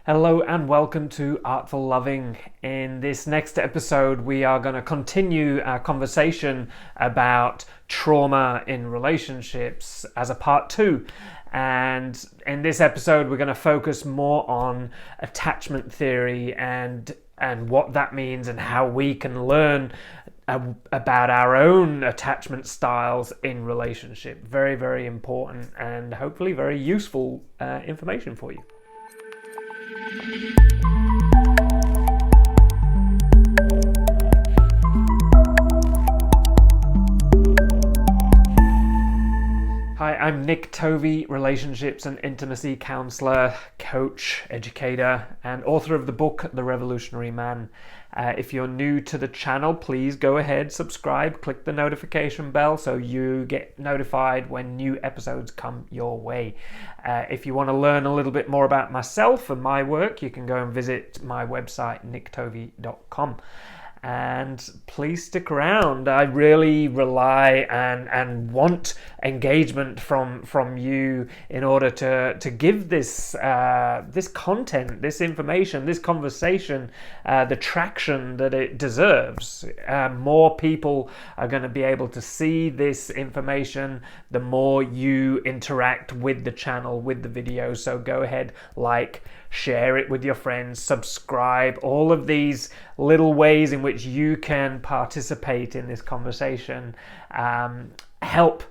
Hello and welcome to Artful Loving. In this next episode, we are going to continue our conversation about trauma in relationships as a part 2. And in this episode, we're going to focus more on attachment theory and what that means and how we can learn about our own attachment styles in relationship. Very, very important and hopefully very useful information for you. Hi, I'm Nick Tovey, relationships and intimacy counselor, coach, educator, and author of the book, The Revolutionary Man. If you're new to the channel, please go ahead, subscribe, click the notification bell so you get notified when new episodes come your way. If you want to learn a little bit more about myself and my work, you can go and visit my website, nicktovey.com. And please stick around. I really rely and want engagement from you in order to give this this content, this information, this conversation the traction that it deserves. More people are going to be able to see this information the more you interact with the channel, with the video. So go ahead, share it with your friends, subscribe, all of these little ways in which you can participate in this conversation help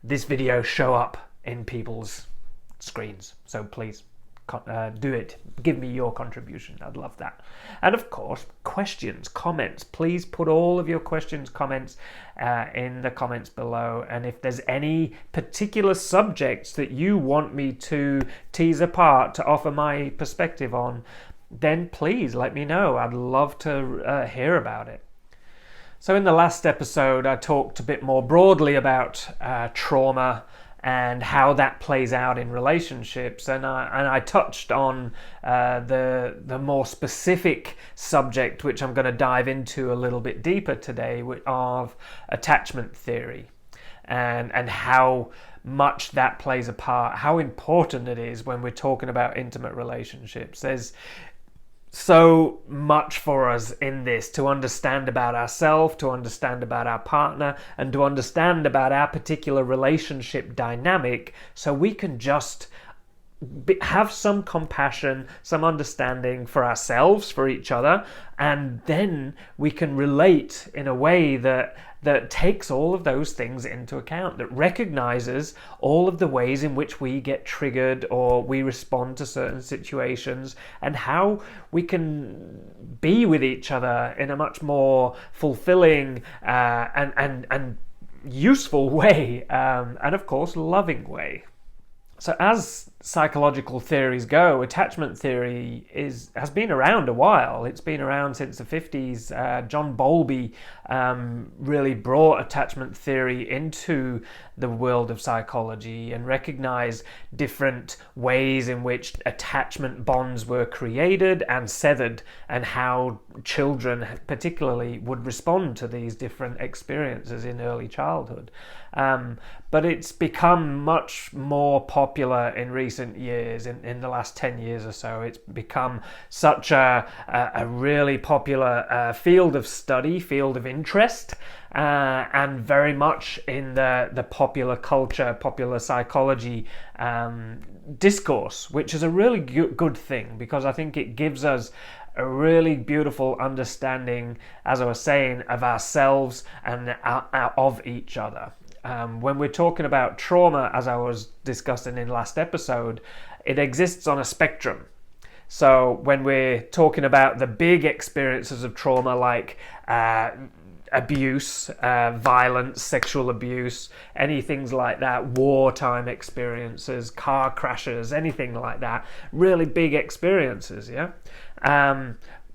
this video show up in people's screens. So please do it. Give me your contribution. I'd love that. And of course, questions, comments. Please put all of your questions, comments in the comments below. And if there's any particular subjects that you want me to tease apart, to offer my perspective on, then please let me know. I'd love to hear about it. So in the last episode, I talked a bit more broadly about trauma and how that plays out in relationships, and I touched on the more specific subject, which I'm going to dive into a little bit deeper today, of attachment theory, and how much that plays a part, how important it is when we're talking about intimate relationships. There's so much for us in this to understand about ourselves, to understand about our partner, and to understand about our particular relationship dynamic, so we can just have some compassion, some understanding for ourselves, for each other, and then we can relate in a way that takes all of those things into account, that recognizes all of the ways in which we get triggered or we respond to certain situations, and how we can be with each other in a much more fulfilling and useful way, and of course loving way. So as psychological theories go, attachment theory has been around a while. It's been around since the 50s. John Bowlby really brought attachment theory into the world of psychology and recognized different ways in which attachment bonds were created and severed, and how children particularly would respond to these different experiences in early childhood. But it's become much more popular in recent years, in the last 10 years or so. It's become such a really popular field of study, field of interest, and very much in the popular culture, popular psychology discourse, which is a really good thing, because I think it gives us a really beautiful understanding, as I was saying, of ourselves and of each other. When we're talking about trauma, as I was discussing in last episode, it exists on a spectrum. So when we're talking about the big experiences of trauma, like abuse, violence, sexual abuse, anything like that, wartime experiences, car crashes, anything like that, really big experiences, yeah?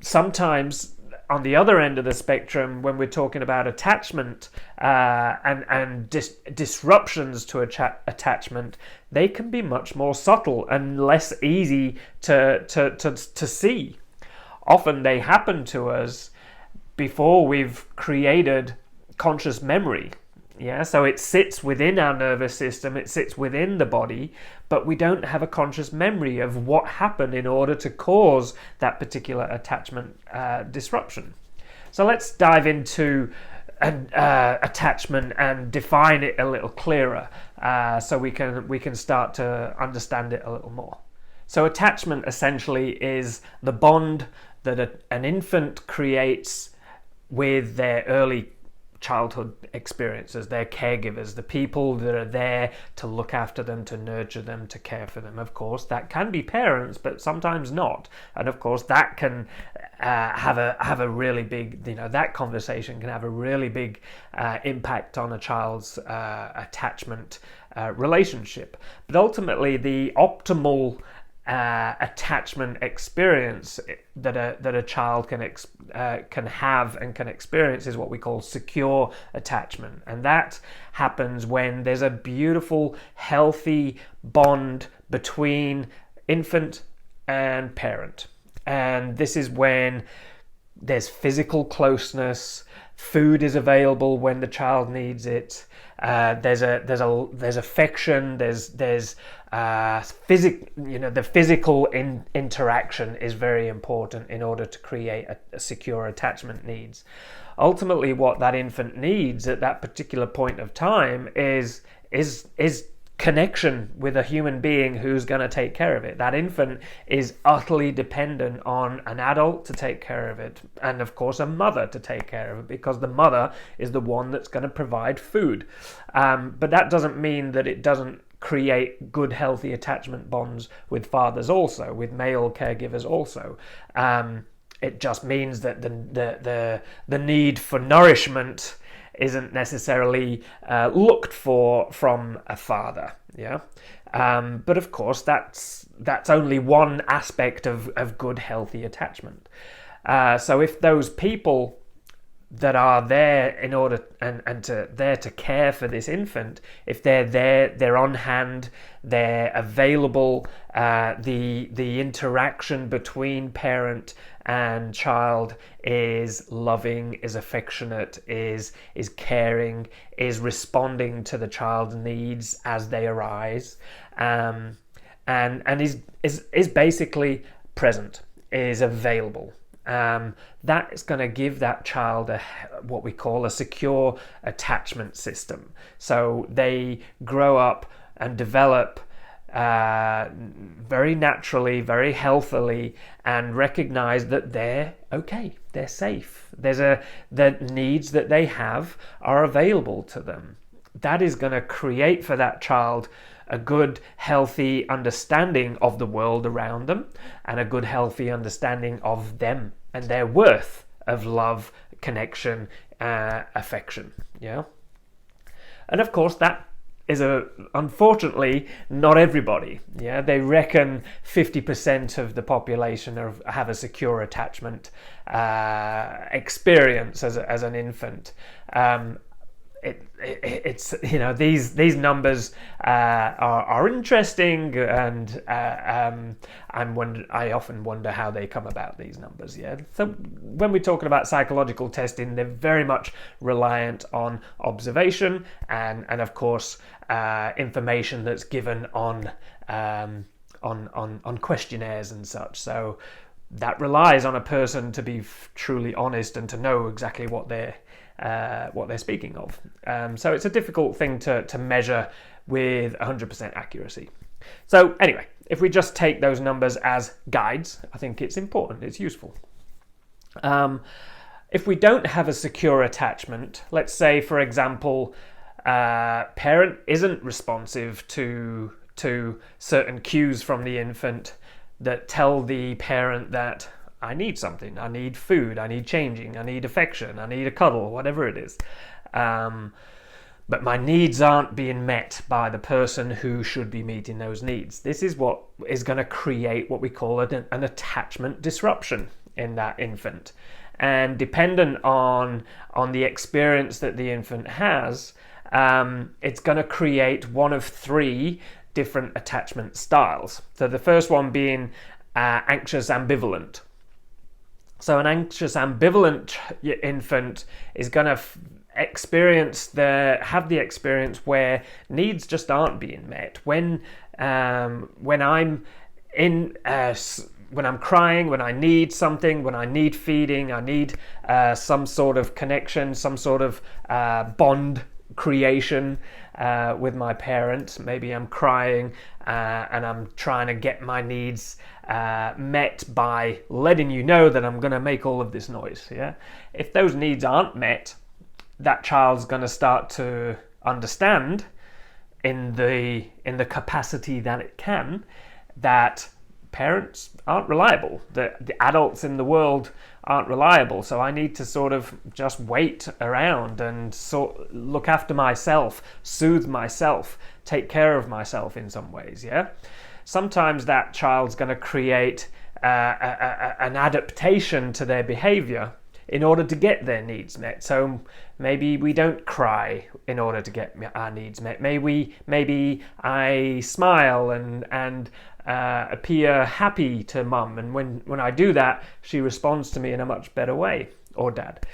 Sometimes on the other end of the spectrum, when we're talking about attachment and disruptions to attachment, they can be much more subtle and less easy to see. Often they happen to us before we've created conscious memory. Yeah, so it sits within our nervous system, it sits within the body, but we don't have a conscious memory of what happened in order to cause that particular attachment disruption. So let's dive into attachment and define it a little clearer, so we can start to understand it a little more. So attachment essentially is the bond that an infant creates with their early childhood experiences, their caregivers, the people that are there to look after them, to nurture them, to care for them. Of course, that can be parents, but sometimes not. And of course, that can have a really big, that conversation can have a really big impact on a child's attachment relationship. But ultimately, the optimal attachment experience that a child can have and can experience is what we call secure attachment, and that happens when there's a beautiful, healthy bond between infant and parent. And this is when there's physical closeness, food is available when the child needs it. There's affection. There's the physical interaction is very important in order to create a secure attachment needs. Ultimately, what that infant needs at that particular point of time is connection with a human being who's going to take care of it. That infant is utterly dependent on an adult to take care of it, and of course a mother to take care of it, because the mother is the one that's going to provide food. But that doesn't mean that it doesn't create good, healthy attachment bonds with fathers also, with male caregivers also. It just means that the need for nourishment isn't necessarily looked for from a father. Yeah, but of course that's only one aspect of good, healthy attachment. So if those people that are there in order there to care for this infant, if they're there, they're on hand, they're available, the interaction between parent and child is loving, is affectionate, is caring, is responding to the child's needs as they arise, and is basically present, is available. That is going to give that child what we call a secure attachment system. So they grow up and develop very naturally, very healthily, and recognize that they're okay, they're safe. The needs that they have are available to them. That is going to create for that child a good, healthy understanding of the world around them, and a good, healthy understanding of them and their worth of love, connection, affection. Yeah, and of course that is unfortunately not everybody. Yeah, they reckon 50% of the population have a secure attachment experience as an infant. It's these numbers are interesting, and I often wonder how they come about, these numbers. Yeah, so when we're talking about psychological testing, they're very much reliant on observation and of course information that's given on questionnaires and such. So that relies on a person to be truly honest and to know exactly what they're speaking of. So it's a difficult thing to measure with 100% accuracy. So anyway, if we just take those numbers as guides, I think it's important, it's useful. If we don't have a secure attachment, let's say, for example, parent isn't responsive to certain cues from the infant that tell the parent that I need something, I need food, I need changing, I need affection, I need a cuddle, whatever it is. But my needs aren't being met by the person who should be meeting those needs. This is what is going to create what we call an attachment disruption in that infant. And dependent on the experience that the infant has, it's going to create one of three different attachment styles. So the first one being anxious ambivalent. So an anxious ambivalent infant is going to have the experience where needs just aren't being met. When I'm in when I'm crying, when I need something, when I need feeding, I need some sort of connection, some sort of bond creation with my parent. Maybe I'm crying and I'm trying to get my needs met by letting you know that I'm going to make all of this noise. Yeah, if those needs aren't met, that child's going to start to understand in the capacity that it can, that parents aren't reliable, that the adults in the world aren't reliable, so I need to sort of just wait around and look after myself, soothe myself, take care of myself in some ways. Yeah, sometimes that child's going to create an adaptation to their behavior in order to get their needs met. So maybe we don't cry in order to get our needs met. Maybe I smile and appear happy to mum, and when I do that, she responds to me in a much better way, or dad.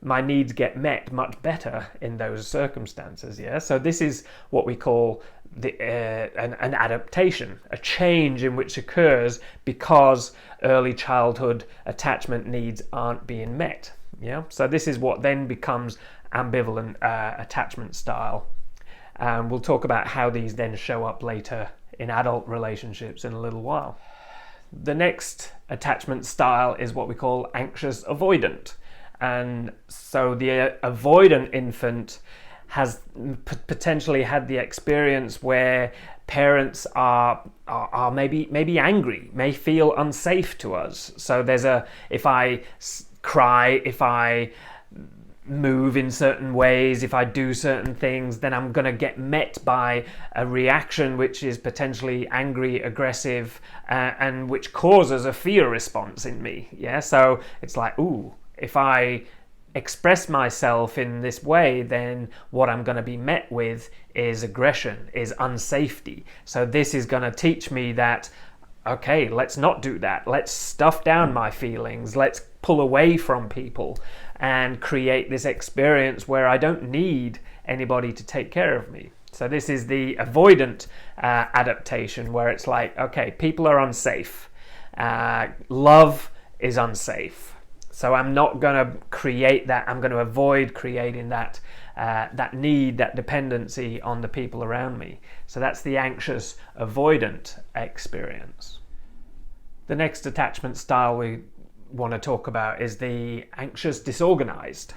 My needs get met much better in those circumstances. Yeah, so this is what we call an adaptation, a change in which occurs because early childhood attachment needs aren't being met. Yeah, so this is what then becomes ambivalent attachment style. We'll talk about how these then show up later in adult relationships in a little while. The next attachment style is what we call anxious avoidant. And so the avoidant infant has potentially had the experience where parents are maybe angry, may feel unsafe to us. So if I cry, if I move in certain ways, if I do certain things, then I'm going to get met by a reaction which is potentially angry, aggressive, and which causes a fear response in me. Yeah, so it's like, ooh, if I express myself in this way, then what I'm going to be met with is aggression, is unsafety. So this is going to teach me that, okay, let's not do that. Let's stuff down my feelings. Let's pull away from people and create this experience where I don't need anybody to take care of me. So this is the avoidant adaptation, where it's like, okay, people are unsafe. Love is unsafe. So I'm not going to create that. I'm going to avoid creating that need, that dependency on the people around me. So that's the anxious avoidant experience. The next attachment style we want to talk about is the anxious disorganized.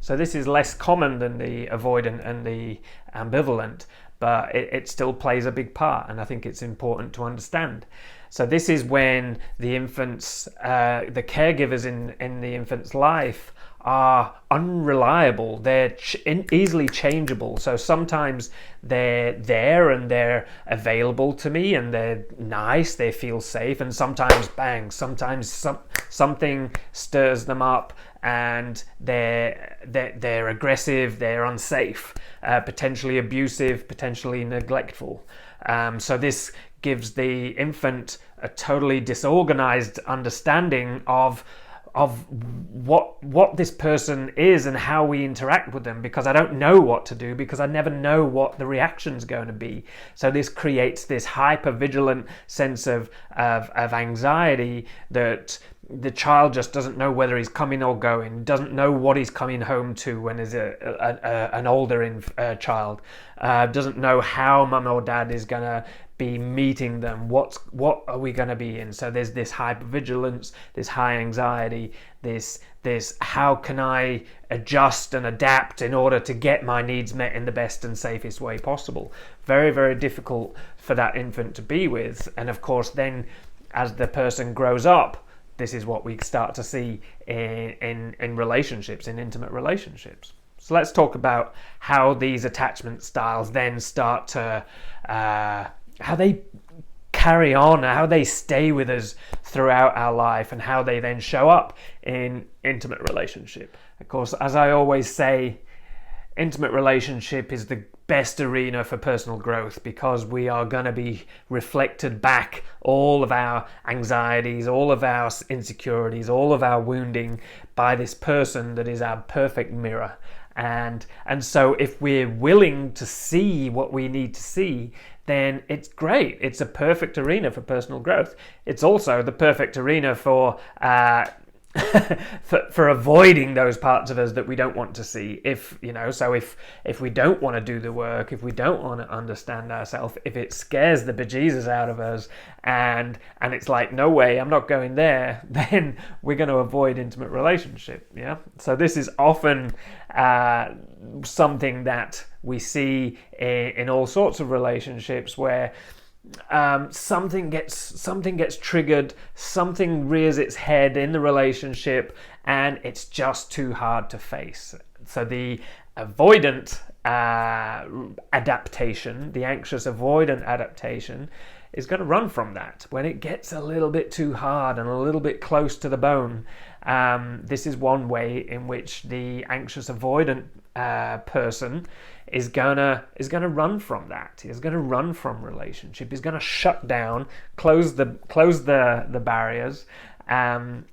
So this is less common than the avoidant and the ambivalent, but it still plays a big part, and I think it's important to understand. So this is when the infants, the caregivers in the infant's life are unreliable. They're easily changeable. So sometimes they're there and they're available to me and they're nice, they feel safe, and sometimes bang, sometimes something stirs them up and they're aggressive, they're unsafe, potentially abusive, potentially neglectful. So this gives the infant a totally disorganized understanding of what this person is and how we interact with them, because I don't know what to do, because I never know what the reaction's going to be. So this creates this hyper-vigilant sense of anxiety that the child just doesn't know whether he's coming or going, doesn't know what he's coming home to when he's an older child, doesn't know how mum or dad is going to be meeting them, what are we going to be in. So there's this hypervigilance, this high anxiety, this how can I adjust and adapt in order to get my needs met in the best and safest way possible. Very, very difficult for that infant to be with. And of course then as the person grows up, this is what we start to see in relationships, in intimate relationships. So let's talk about how these attachment styles then start to how they carry on, how they stay with us throughout our life, and how they then show up in intimate relationship. Of course, as I always say, intimate relationship is the best arena for personal growth, because we are going to be reflected back all of our anxieties, all of our insecurities, all of our wounding by this person that is our perfect mirror. And so if we're willing to see what we need to see, then it's great. It's a perfect arena for personal growth. It's also the perfect arena for for avoiding those parts of us that we don't want to see. If we don't want to do the work, if we don't want to understand ourselves, if it scares the bejesus out of us, and it's like, no way, I'm not going there, then we're going to avoid intimate relationship. Yeah. So this is often something that we see in all sorts of relationships where something gets triggered, something rears its head in the relationship, and it's just too hard to face. So the avoidant adaptation, the anxious avoidant adaptation, is going to run from that when it gets a little bit too hard and a little bit close to the bone. This is one way in which the anxious avoidant person is gonna run from that. He's gonna run from relationship. He's gonna shut down, close the barriers, and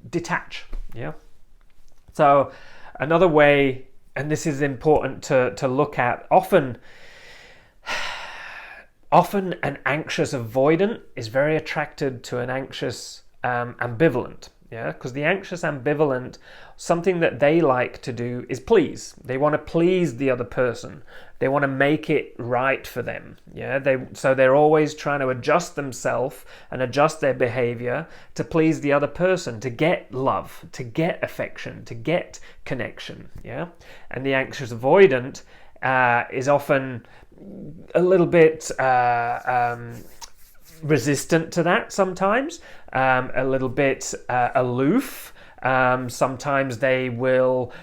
detach. Yeah. So another way, and this is important to look at. Often an anxious avoidant is very attracted to an anxious ambivalent. Yeah, because the anxious ambivalent, something that they like to do is please. They want to please the other person. They want to make it right for them. Yeah, so they're always trying to adjust themselves and adjust their behavior to please the other person, to get love, to get affection, to get connection. Yeah, and the anxious avoidant is often a little bit resistant to that sometimes, a little bit aloof. Sometimes they will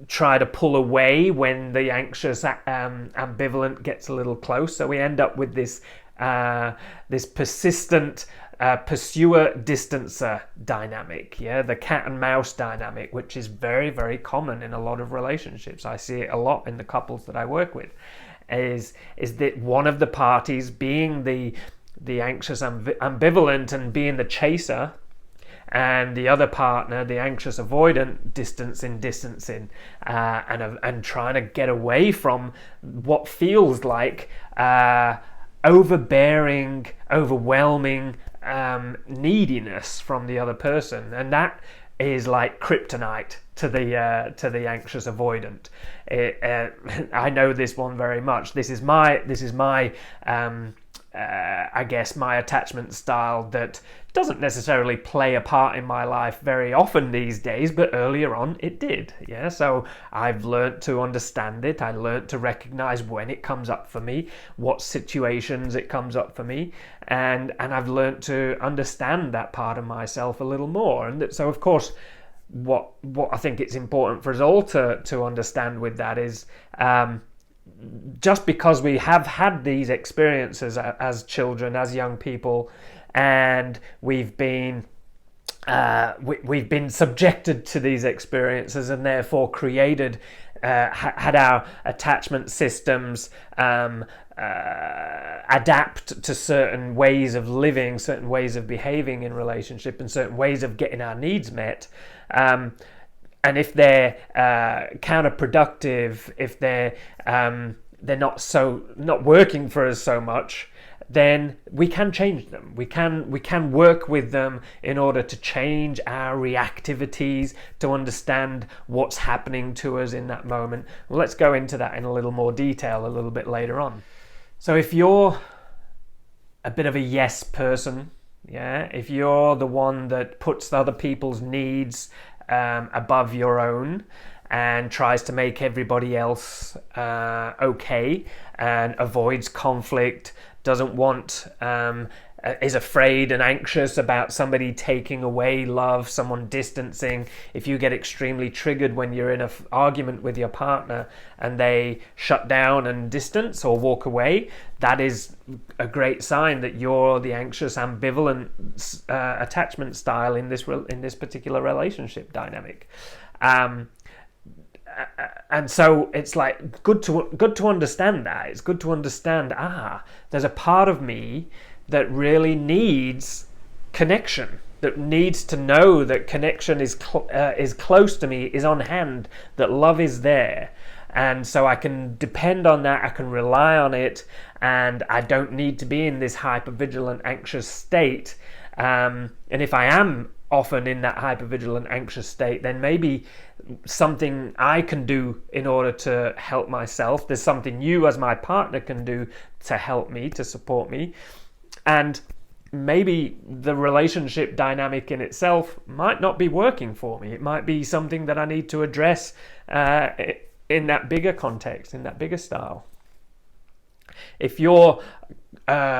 try to pull away when the anxious ambivalent gets a little close. So we end up with this persistent pursuer-distancer dynamic, yeah, the cat and mouse dynamic, which is very, very common in a lot of relationships. I see it a lot in the couples that I work with. Is that one of the parties being the anxious ambivalent and being the chaser, and the other partner, the anxious avoidant, distancing, and trying to get away from what feels like overbearing, overwhelming neediness from the other person, and that is like kryptonite to the anxious avoidant. I know this one very much. This is my I guess my attachment style that doesn't necessarily play a part in my life very often these days, but earlier on it did. Yeah, so I've learned to understand it. I learned to recognize when it comes up for me, what situations it comes up for me, and I've learned to understand that part of myself a little more. And so, of course, what I think it's important for us all to understand with that is just because we have had these experiences as children, as young people, and we've been subjected to these experiences and therefore created, had our attachment systems adapt to certain ways of living, certain ways of behaving in relationship, and certain ways of getting our needs met. And if they're counterproductive, if they're not working for us so much, then we can change them. We can work with them in order to change our reactivities, to understand what's happening to us in that moment. Well, let's go into that in a little more detail a little bit later on. So if you're a bit of a yes person, yeah, if you're the one that puts other people's needs above your own and tries to make everybody else okay and avoids conflict, doesn't want, is afraid and anxious about somebody taking away love, someone distancing. If you get extremely triggered when you're in an argument with your partner and they shut down and distance or walk away, that is a great sign that you're the anxious ambivalent attachment style in this particular relationship dynamic. And so it's like good to understand that. It's good to understand, there's a part of me that really needs connection. that needs to know that connection is close to me, is on hand, that love is there. And so I can depend on that, I can rely on it, and I don't need to be in this hypervigilant, anxious state. And if I am often in that hypervigilant, anxious state, then maybe something I can do in order to help myself. There's something you as my partner can do to help me, to support me. And maybe the relationship dynamic in itself might not be working for me. It might be something that I need to address in that bigger context, in that bigger style. If you're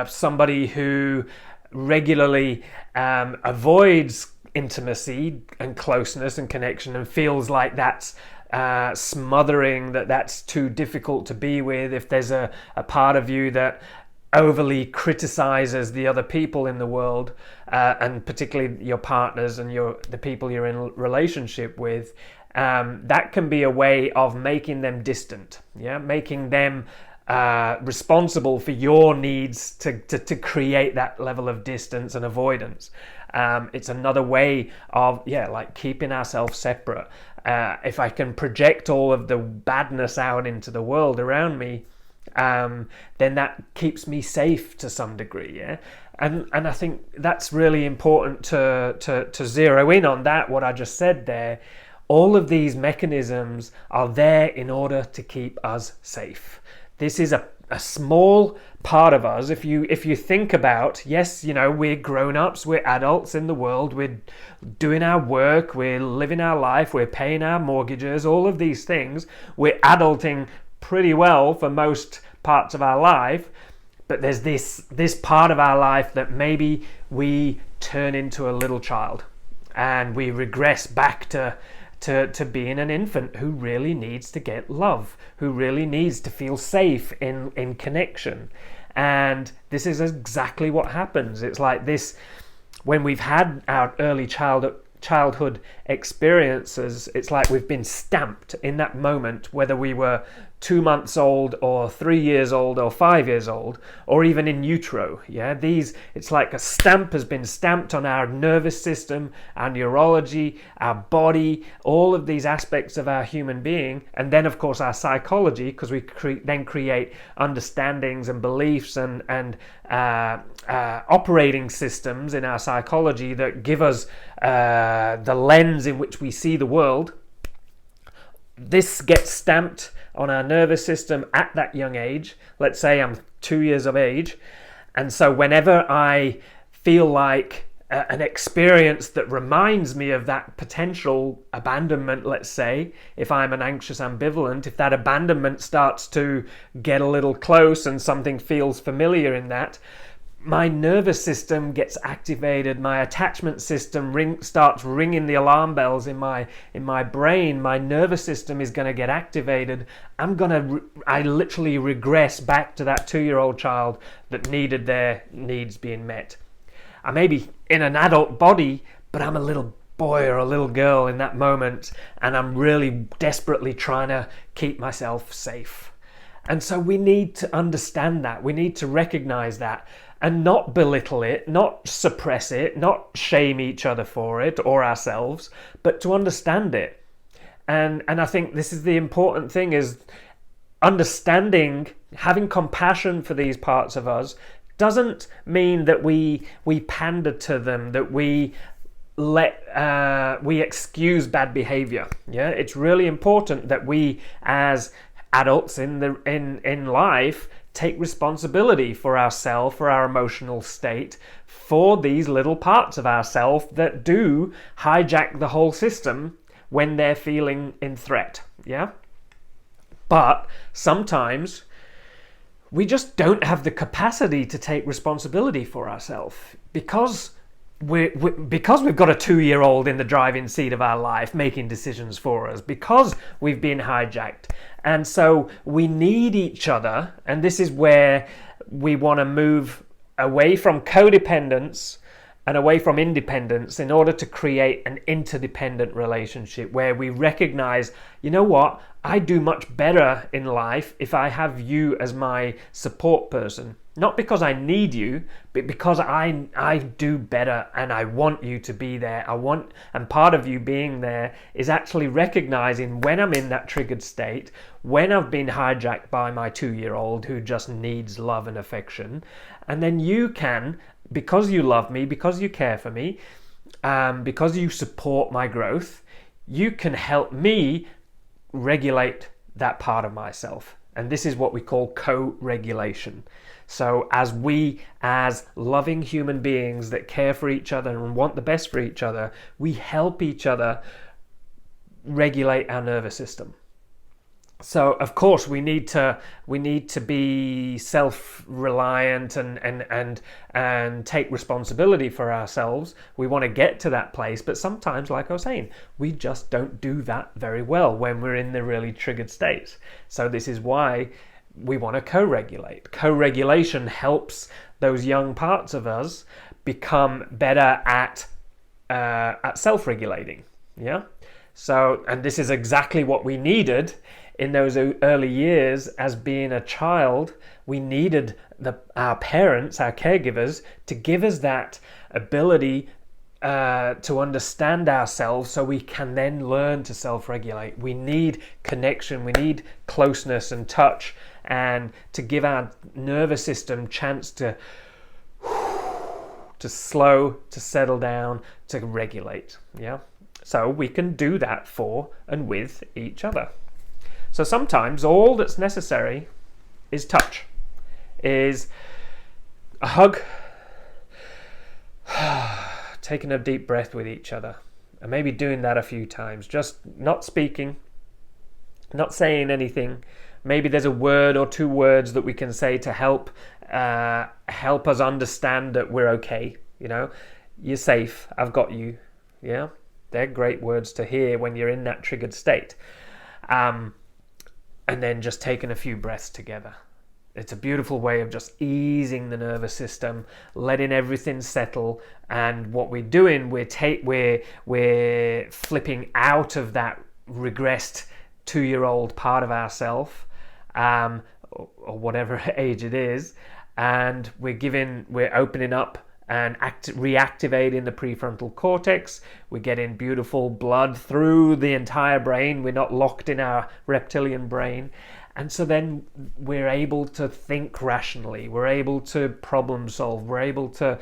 somebody who regularly avoids intimacy and closeness and connection and feels like that's smothering, that's too difficult to be with, if there's a part of you that overly criticizes the other people in the world, and particularly your partners and the people you're in relationship with, that can be a way of making them distant, making them responsible for your needs to create that level of distance and avoidance. It's another way of like keeping ourselves separate. If I can project all of the badness out into the world around me, then that keeps me safe to some degree. And I think that's really important to zero in on that, what I just said there. All of these mechanisms are there in order to keep us safe. This is a small part of us. If you think about, yes, we're grown-ups, we're adults in the world, we're doing our work, we're living our life, we're paying our mortgages, all of these things. We're adulting pretty well for most parts of our life, but there's this part of our life that maybe we turn into a little child and we regress back to being an infant who really needs to get love, who really needs to feel safe in connection. And this is exactly what happens. It's like this, when we've had our early childhood experiences, it's like we've been stamped in that moment, whether we were 2 months old or 3 years old or 5 years old, or even in utero. It's like a stamp has been stamped on our nervous system, our neurology, our body, all of these aspects of our human being, and then of course our psychology, because we then create understandings and beliefs and operating systems in our psychology that give us the lens in which we see the world. This gets stamped on our nervous system at that young age. Let's say I'm 2 years of age, and so whenever I feel like an experience that reminds me of that potential abandonment, let's say, if I'm an anxious ambivalent, if that abandonment starts to get a little close and something feels familiar in that, my nervous system gets activated, my attachment system starts ringing the alarm bells in my brain. My nervous system is going to get activated. I literally regress back to that 2-year-old child that needed their needs being met. I may be in an adult body, but I'm a little boy or a little girl in that moment, and I'm really desperately trying to keep myself safe. And so we need to understand that. We need to recognize that and not belittle it, not suppress it, not shame each other for it or ourselves, but to understand it. And I think this is the important thing, is understanding, having compassion for these parts of us doesn't mean that we pander to them, that we excuse bad behavior. It's really important that we as adults in life take responsibility for ourselves, for our emotional state, for these little parts of ourselves that do hijack the whole system when they're feeling in threat. But sometimes we just don't have the capacity to take responsibility for ourselves because we've got a 2-year-old in the driving seat of our life making decisions for us, because we've been hijacked. And so we need each other, and this is where we want to move away from codependence and away from independence in order to create an interdependent relationship where we recognize, you know what, I do much better in life if I have you as my support person. Not because I need you, but because I do better and I want you to be there. And part of you being there is actually recognizing when I'm in that triggered state, when I've been hijacked by my 2-year-old who just needs love and affection. And then you can, because you love me, because you care for me, because you support my growth, you can help me regulate that part of myself. And this is what we call co-regulation. So as loving human beings that care for each other and want the best for each other, we help each other regulate our nervous system. So of course we need to be self-reliant and take responsibility for ourselves. We want to get to that place, but sometimes, like I was saying, we just don't do that very well when we're in the really triggered states. So this is why we want to co-regulate. Co-regulation helps those young parts of us become better at self-regulating. Yeah. So, and this is exactly what we needed in those early years as being a child. We needed our parents, our caregivers, to give us that ability to understand ourselves so we can then learn to self-regulate. We need connection, we need closeness and touch, and to give our nervous system chance to slow, to settle down, to regulate. Yeah. So we can do that for and with each other. So sometimes all that's necessary is touch, is a hug, taking a deep breath with each other, and maybe doing that a few times, just not speaking, not saying anything. Maybe there's a word or 2 words that we can say to help us understand that we're okay. You know, you're safe, I've got you. Yeah, they're great words to hear when you're in that triggered state. And then just taking a few breaths together. It's a beautiful way of just easing the nervous system, letting everything settle. And what we're doing, we're flipping out of that regressed 2-year-old part of ourselves, or whatever age it is, and we're opening up and reactivating the prefrontal cortex. We're getting beautiful blood through the entire brain. We're not locked in our reptilian brain. And so then we're able to think rationally. We're able to problem solve. We're able to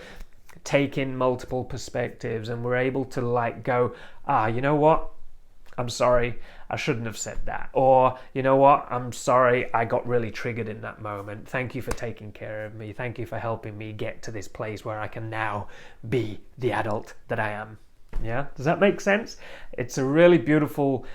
take in multiple perspectives, and we're able to go, you know what? I'm sorry, I shouldn't have said that. Or, you know what, I'm sorry, I got really triggered in that moment. Thank you for taking care of me. Thank you for helping me get to this place where I can now be the adult that I am. Yeah, does that make sense? It's a really beautiful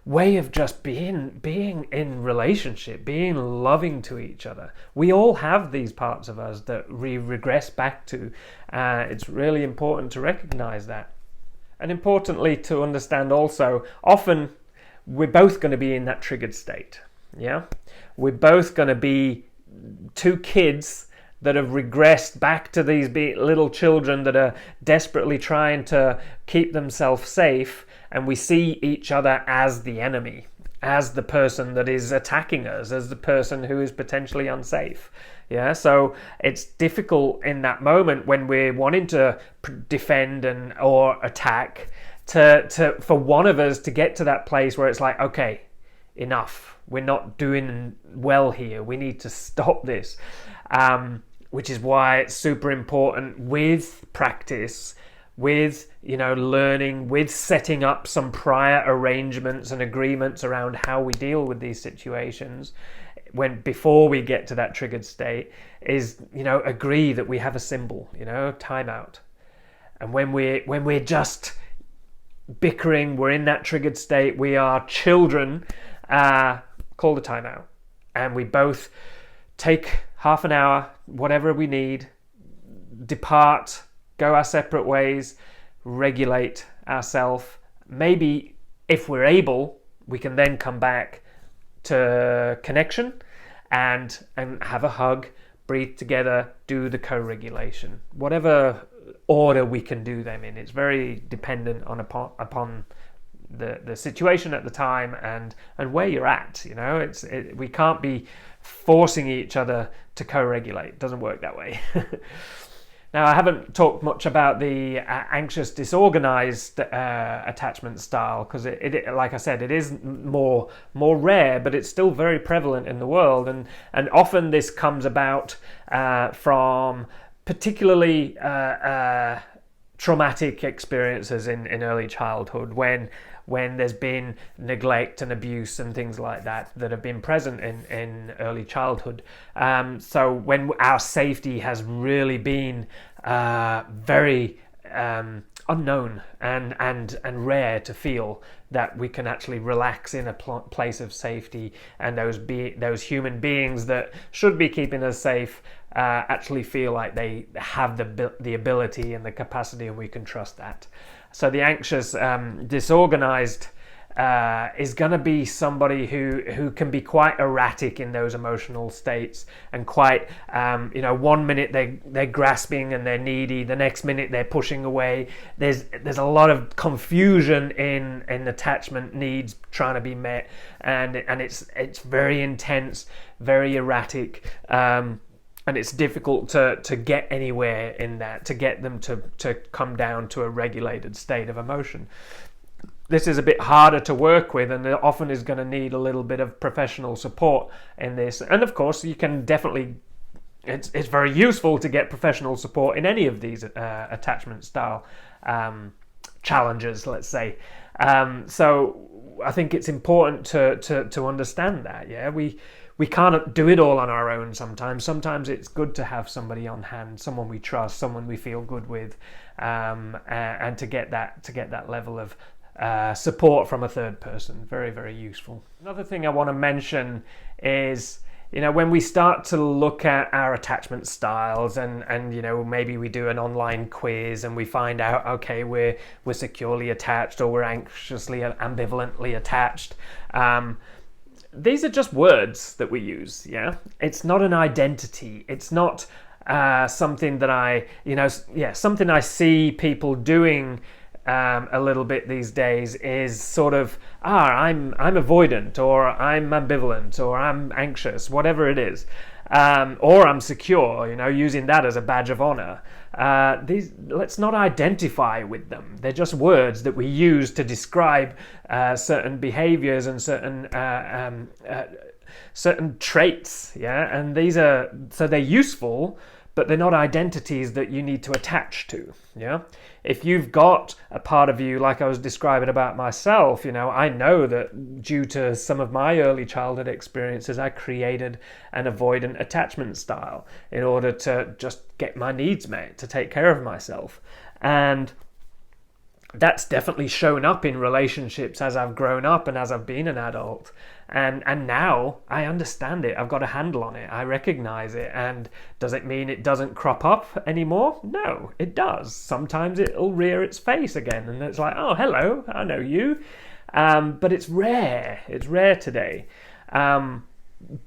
way of just being in relationship, being loving to each other. We all have these parts of us that we regress back to. It's really important to recognize that. And importantly, to understand also, often we're both going to be in that triggered state. Yeah, we're both going to be 2 kids that have regressed back to these little children that are desperately trying to keep themselves safe, and we see each other as the enemy, as the person that is attacking us, as the person who is potentially unsafe. Yeah, so it's difficult in that moment when we're wanting to defend or attack for one of us to get to that place where it's like, okay, enough. We're not doing well here. We need to stop this. Which is why it's super important with practice, with learning, with setting up some prior arrangements and agreements around how we deal with these situations. Before we get to that triggered state, is agree that we have a symbol, timeout. And when we're just bickering, we're in that triggered state, we are children, call the timeout, and we both take half an hour, whatever we need, depart, go our separate ways, regulate ourselves. Maybe if we're able, we can then come back to connection and have a hug, breathe together, do the co-regulation. Whatever order we can do them in. It's very dependent upon the situation at the time and where you're at. We can't be forcing each other to co-regulate. It doesn't work that way. Now, I haven't talked much about the anxious disorganized attachment style, because it, like I said, it is more rare, but it's still very prevalent in the world, and often this comes about from particularly traumatic experiences in early childhood, when there's been neglect and abuse and things like that have been present in early childhood. So when our safety has really been very unknown and rare to feel that we can actually relax in a place of safety, and those human beings that should be keeping us safe actually feel like they have the ability and the capacity, and we can trust that. So the anxious disorganized is going to be somebody who can be quite erratic in those emotional states, and quite 1 minute they're grasping and they're needy, the next minute they're pushing away. There's a lot of confusion in attachment needs trying to be met, and it's very intense, very erratic. And it's difficult to get anywhere in that, to get them to come down to a regulated state of emotion. This is a bit harder to work with, and it often is going to need a little bit of professional support in this. And of course, you can definitely, it's very useful to get professional support in any of these attachment style challenges, let's say. So I think it's important to understand that. Yeah, we can't do it all on our own sometimes. Sometimes it's good to have somebody on hand, someone we trust, someone we feel good with, and to get that level of support from a third person. Very, very useful. Another thing I want to mention is, when we start to look at our attachment styles, and maybe we do an online quiz and we find out, okay, we're securely attached, or we're anxiously ambivalently attached. These are just words that we use, yeah? It's not an identity. It's not something that something I see people doing a little bit these days is sort of, I'm avoidant, or I'm ambivalent, or I'm anxious, whatever it is. Or I'm secure, using that as a badge of honor. Let's not identify with them. They're just words that we use to describe certain behaviors and certain traits, yeah. And they're useful, but they're not identities that you need to attach to, yeah. If you've got a part of you, like I was describing about myself, I know that due to some of my early childhood experiences, I created an avoidant attachment style in order to just get my needs met, to take care of myself. And that's definitely shown up in relationships as I've grown up and as I've been an adult. And now I understand it. I've got a handle on it. I recognize it. And does it mean it doesn't crop up anymore? No, it does. Sometimes it'll rear its face again, and it's like, oh, hello, I know you. But it's rare. It's rare today.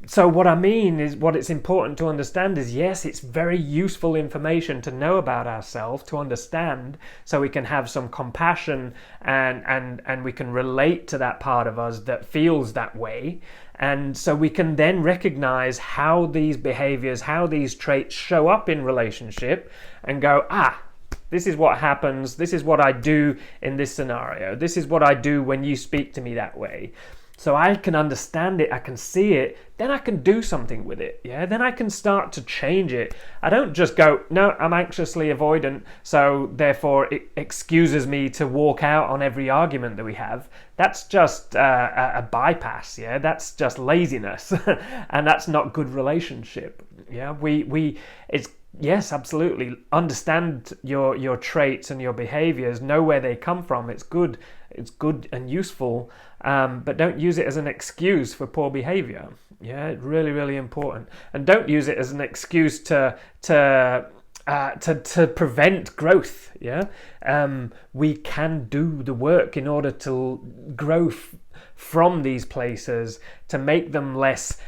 So what I mean is, what it's important to understand is, yes, it's very useful information to know about ourselves, to understand, so we can have some compassion and we can relate to that part of us that feels that way. And so we can then recognize how these behaviors, how these traits show up in relationship, and go, this is what happens. This is what I do in this scenario. This is what I do when you speak to me that way. So I can understand it, I can see it, then I can do something with it, yeah? Then I can start to change it. I don't just go, no, I'm anxiously avoidant, so therefore it excuses me to walk out on every argument that we have. That's just a bypass, yeah? That's just laziness, and that's not good relationship, yeah? Yes, absolutely. Understand your traits and your behaviors. Know where they come from. It's good and useful, but don't use it as an excuse for poor behavior. Yeah, it's really, really important. And don't use it as an excuse to to prevent growth. Yeah, we can do the work in order to grow from these places, to make them less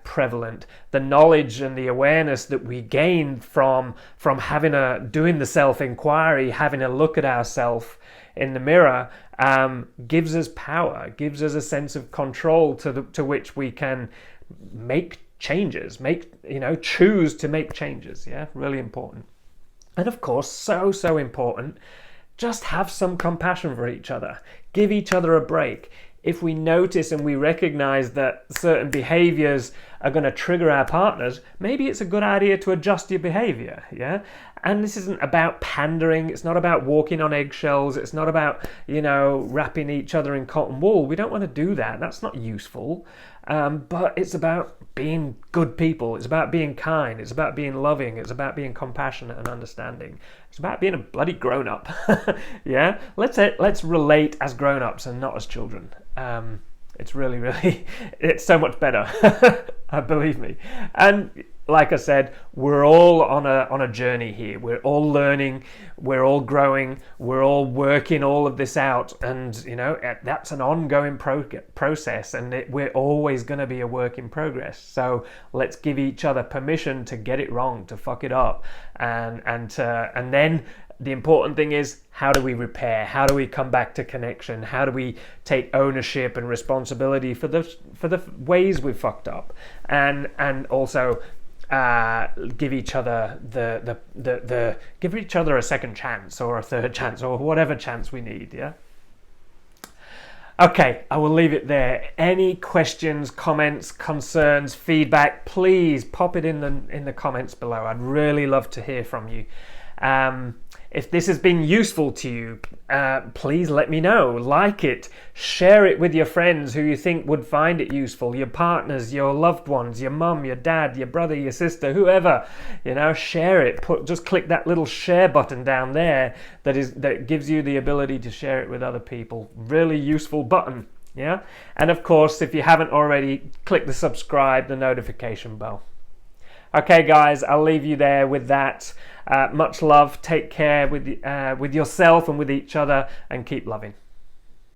prevalent. The knowledge and the awareness that we gain from doing the self-inquiry, having a look at ourselves in the mirror, gives us power, gives us a sense of control to which we can make changes, choose to make changes. Yeah, really important. And of course, so important, just have some compassion for each other. Give each other a break. If we notice and we recognize that certain behaviors are going to trigger our partners, maybe it's a good idea to adjust your behavior. Yeah. And this isn't about pandering. It's not about walking on eggshells. It's not about, wrapping each other in cotton wool. We don't want to do that. That's not useful. But it's about being good people. It's about being kind. It's about being loving. It's about being compassionate and understanding. It's about being a bloody grown-up. Yeah? Let's relate as grown-ups and not as children. It's really, it's so much better. Believe me. And like I said, we're all on a journey here. We're all learning, we're all growing, we're all working all of this out, and that's an ongoing process, and we're always going to be a work in progress. So let's give each other permission to get it wrong, to fuck it up, and then the important thing is, how do we repair? How do we come back to connection? How do we take ownership and responsibility for the ways we fucked up, and also give each other give each other a second chance or a third chance or whatever chance we need. Yeah. Okay, I will leave it there. Any questions, comments, concerns, feedback, please pop it in the comments below. I'd really love to hear from you. If this has been useful to you, please let me know. Like it, share it with your friends who you think would find it useful, your partners, your loved ones, your mum, your dad, your brother, your sister, whoever. Share it. Just click that little share button down there that gives you the ability to share it with other people. Really useful button. Yeah. And of course, if you haven't already, click the subscribe, the notification bell. Okay, guys, I'll leave you there with that. Much love. Take care with yourself and with each other, and keep loving.